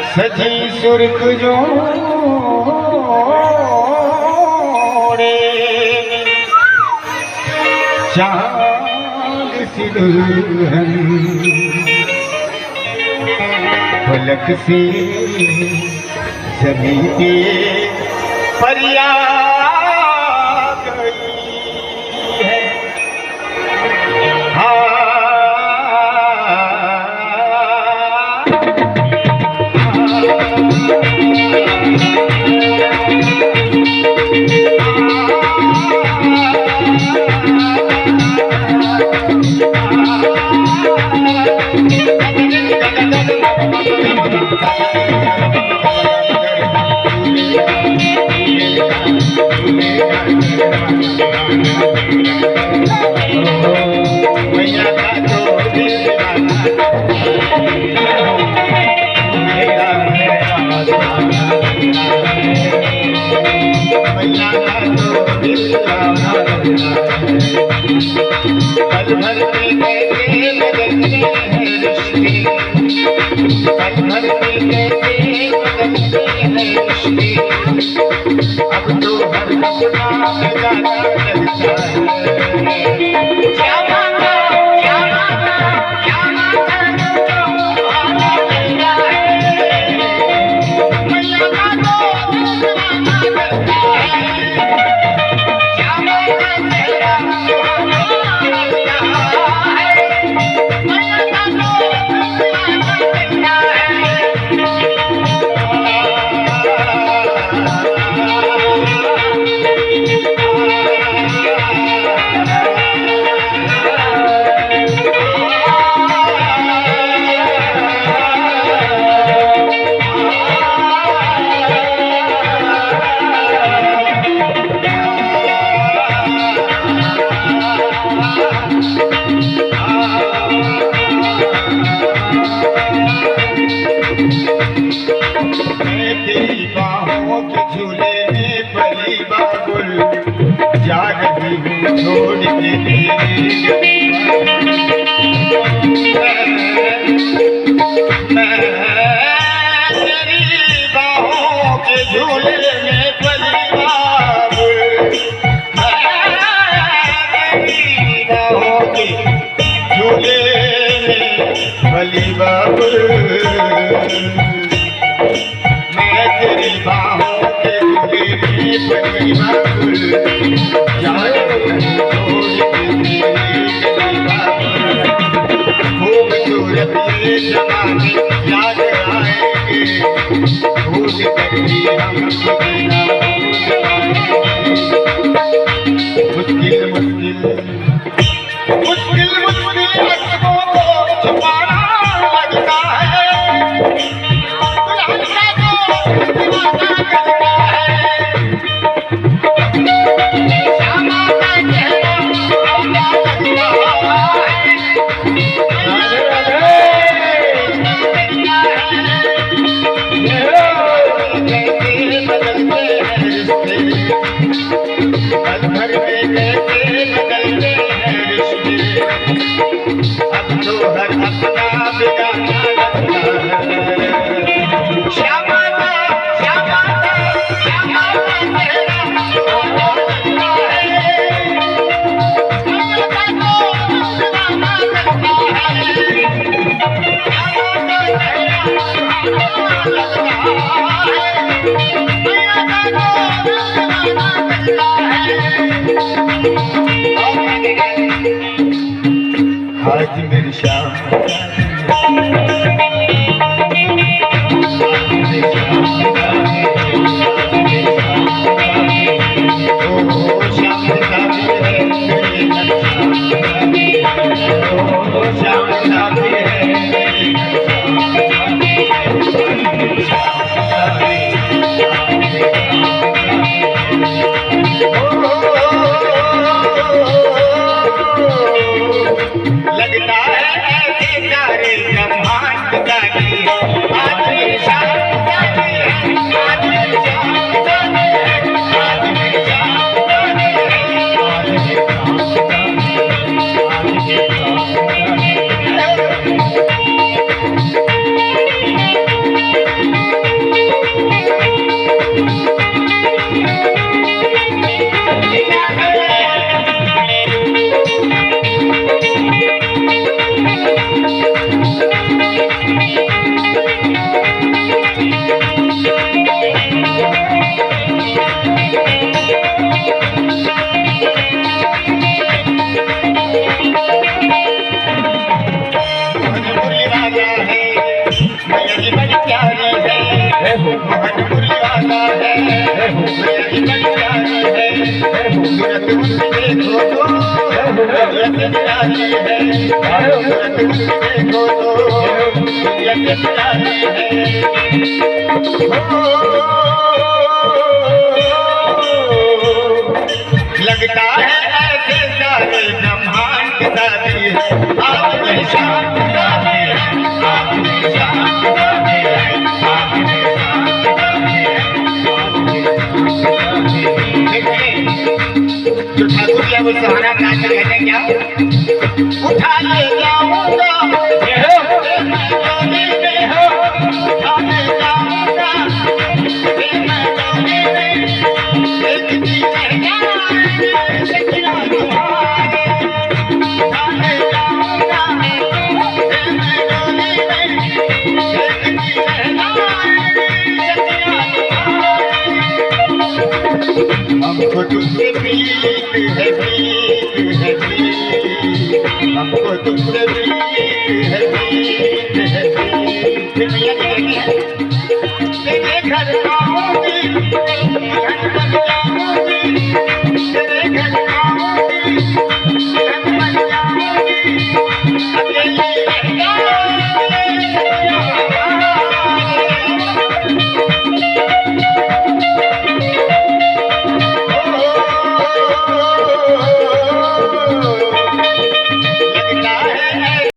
सजी सुर्ख जोड़े चांद सी दुल्हन फलक से जमी पे परिया गई है। पल भर में कैसे बदलते हैं रिश्ते, पल भर में कैसे बदलते हैं रिश्ते। अब तो हर अपना गाना लगता है। क्या मांगा, क्या मांगा, क्या मांगा जो आना गया है। मैया का तो दीवाना लगता है। क्या मांगा तेरा तेरी बाहों के झूले में पली बाबुल जा रही हूँ छोड़ के मैं तेरी बाहों के झूले में पली बाबुल, तेरी बाहों के झूले में पली बाबुल। तेरी बाहों के झूले में पली बाबुल जा रही खूबसूरत ये जमाने याद आएंगे, भूल करके हम मुश्किल मुश्किल मुश्किल मुश्किल अशकों को छुपाना लगता है। पल भर में कैसे बदलते हैं रिश्ते, अब तो हर अपना बिगाना लगता है। श्यामा का तेरा आना लगता है। मैया का तो दीवाना लगता है। श्यामा का तेरा आना लगता है। मैया का तो दीवाना लगता है। आज मेरी शाम लगता है देखो तो दुनिया निराली है, सूरत कुछ देखो तो दुनिया निराली है। लगता है ऐसे सारे ब्रह्मांड की दादी है, आप मेरी शान की दादी है, आप मेरी शान की दादी है, आप मेरी शान की दादी है, आप मेरी शान की दादी है। जो ठाकुर है वो सहारा गाना कहते हैं क्या? उठा ले जाऊंगा उठा ले जाऊंगा हमको तुमसे प्रीत है, प्रीत है, प्रीत हमको तुमसे